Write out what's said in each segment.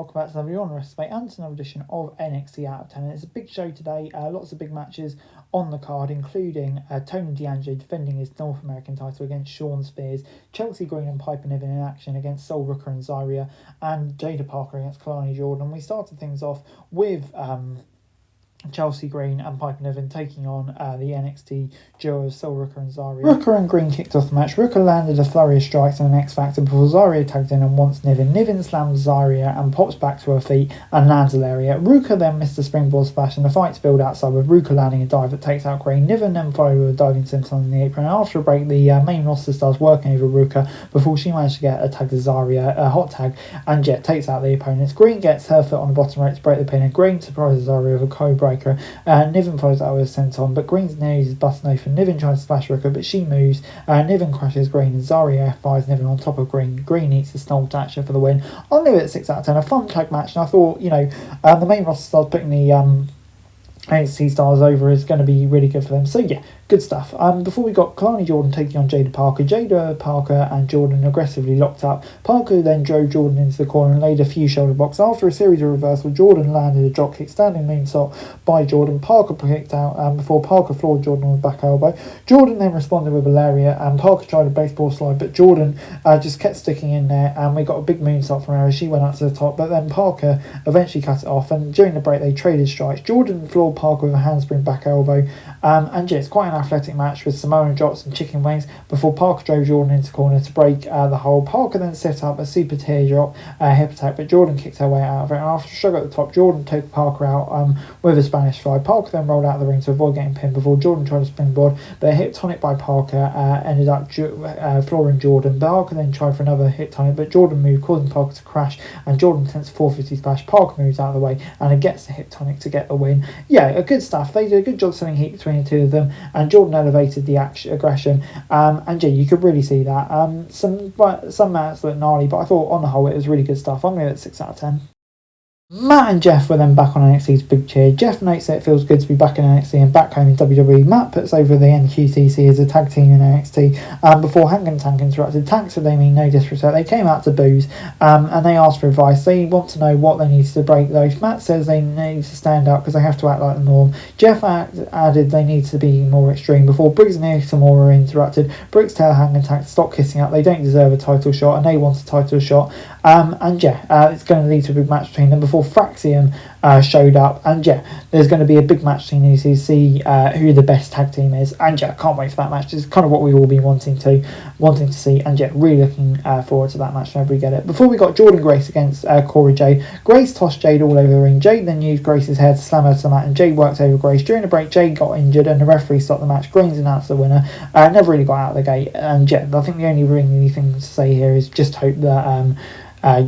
welcome back to another on Wrestling and another edition of NXT Out of 10. It's a big show today, lots of big matches on the card, including Tony D'Angelo defending his North American title against Shawn Spears, Chelsea Green and Piper Niven in action against Sol Rooker and Zarya, and Jada Parker against Kalani Jordan. We started things off with Chelsea Green and Piper Niven taking on the NXT duo of Sol Rooker and Zarya. Rooker and Green kicked off the match. Rooker landed a flurry of strikes and an X Factor before Zarya tagged in and wants Niven. Niven slams Zarya and pops back to her feet and lands a lariat. Rooker then missed a springboard splash and the fight's build outside with Rooker landing a dive that takes out Green. Niven then followed with a diving senton on the apron. And after a break, the main roster starts working over Rooker before she managed to get a tag to Zarya, a hot tag, and Jet takes out the opponents. Green gets her foot on the bottom rope to break the pin and Green surprises Zarya with a code breaker. Niven follows that with a senton, but Green's nose is busting open. Niven tries to splash Rooker, but she moves. Niven crashes Green and Zarya F5s Niven on top of Green. Green eats the snort action for the win. I'll leave it at 6 out of 10. A fun tag match, and I thought, the main roster starts putting the NXT stars over is going to be really good for them. So yeah, good stuff. Before we got Kalani Jordan taking on Jada Parker. Jada Parker and Jordan aggressively locked up. Parker then drove Jordan into the corner and laid a few shoulder blocks. After a series of reversals, Jordan landed a dropkick standing moonsault by Jordan. Parker kicked out before Parker floored Jordan with a back elbow. Jordan then responded with a lariat and Parker tried a baseball slide, but Jordan just kept sticking in there and we got a big moonsault from her as she went up to the top, but then Parker eventually cut it off and during the break they traded strikes. Jordan floored Parker with a handspring back elbow and yeah, it's quite an athletic match with Samoan drops and chicken wings before Parker drove Jordan into the corner to break the hold. Parker then set up a super teardrop hip attack, but Jordan kicked her way out of it. And after a struggle at the top, Jordan took Parker out with a Spanish fly. Parker then rolled out of the ring to avoid getting pinned before Jordan tried to springboard, but a hip tonic by Parker ended up flooring Jordan. Parker then tried for another hip tonic, but Jordan moved, causing Parker to crash, and Jordan attempts 450 splash. Parker moves out of the way and it gets the hip tonic to get the win. Yeah, good stuff. They did a good job selling heat between the two of them, and Jordan elevated the aggression, and yeah, you could really see that. Some mats look gnarly, but I thought on the whole it was really good stuff. I'm going to give it 6 out of 10. Matt and Jeff were then back on NXT's big cheer. Jeff notes that it feels good to be back in NXT and back home in WWE. Matt puts over the NQTC as a tag team in NXT before Hank and Tank interrupted. Tank said they mean no disrespect. They came out to booze and they asked for advice. They want to know what they need to break those. Matt says they need to stand up because they have to act like the norm. Jeff added they need to be more extreme before Briggs and Nakamura interrupted. Briggs tell Hank and Tank to stop kissing up. They don't deserve a title shot and they want a title shot. And yeah, it's going to lead to a big match between them before Fraxium showed up, and yeah, there's going to be a big match between these to see who the best tag team is, and yeah, can't wait for that match. It's kind of what we've all been wanting to see, and yeah, really looking forward to that match whenever we get it. Before we got Jordan Grace against Corey Jade. Grace tossed Jade all over the ring. Jade then used Grace's hair to slam her to the mat, and Jade worked over Grace. During the break, Jade got injured and the referee stopped the match. Grace announced the winner. Never really got out of the gate, and yeah, I think the only really thing to say here is just hope that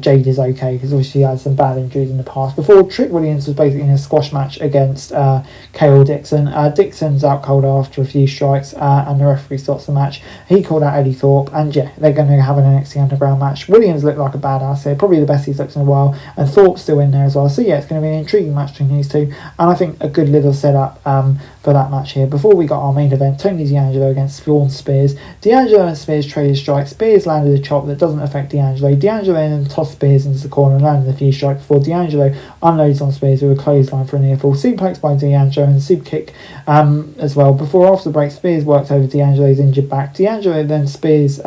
Jade is okay, because obviously she had some bad injuries in the past. Before, Trick Williams was basically in a squash match against K.O. Dixon. Dixon's out cold after a few strikes and the referee stops the match. He called out Eddie Thorpe, and yeah, they're going to have an NXT Underground match. Williams looked like a badass here, probably the best he's looked in a while, and Thorpe's still in there as well. So yeah, it's going to be an intriguing match between these two, and I think a good little setup for that match here. Before we got our main event, Tony D'Angelo against Shawn Spears. D'Angelo and Spears traded strikes. Spears landed a chop that doesn't affect D'Angelo. D'Angelo then tossed Spears into the corner and landed a few strikes before D'Angelo unloads on Spears with a clothesline for a near fall. Suplex by D'Angelo and super kick as well. Before, after the break, Spears worked over D'Angelo's injured back. D'Angelo then Spears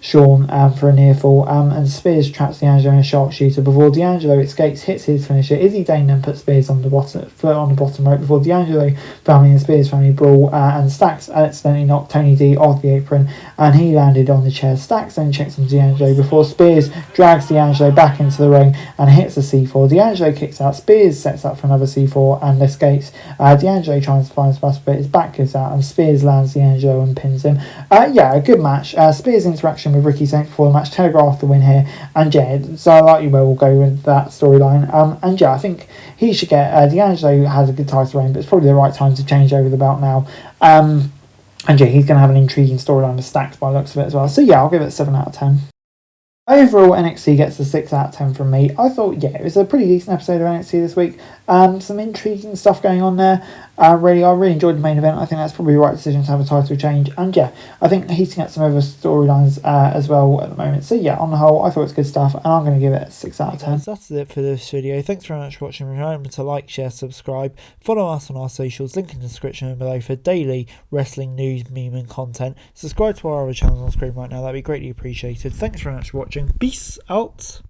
Shawn for a near fall, and Spears traps D'Angelo in a sharpshooter before D'Angelo escapes, hits his finisher. Izzy Dane then puts Spears on the bottom rope before D'Angelo family and Spears family brawl, and Stacks accidentally knocked Tony D off the apron and he landed on the chair. Stacks then checks on D'Angelo before Spears drags D'Angelo back into the ring and hits a C4. D'Angelo kicks out. Spears sets up for another C4 and escapes. D'Angelo tries to find a splash, but his back goes out and Spears lands D'Angelo and pins him. Yeah, a good match. Spears' interaction with Ricky Saints before the match telegraphed the win here, and yeah, so I like you where we'll go with that storyline. And yeah, I think he should get D'Angelo has a good title reign, but it's probably the right time to change over the belt now. And yeah, he's going to have an intriguing storyline with Stacks by the looks of it as well. So yeah, I'll give it 7 out of 10. Overall, NXT gets a 6 out of 10 from me. I thought, yeah, it was a pretty decent episode of NXT this week. Some intriguing stuff going on there. I really enjoyed the main event. I think that's probably the right decision to have a title change. And yeah, I think heating up some other storylines as well at the moment. So yeah, on the whole, I thought it was good stuff, and I'm going to give it a 6 out of 10. Guys, that's it for this video. Thanks very much for watching. Remember to like, share, subscribe. Follow us on our socials, link in the description below for daily wrestling news, meme and content. Subscribe to our other channels on screen right now. That'd be greatly appreciated. Thanks very much for watching. Peace out.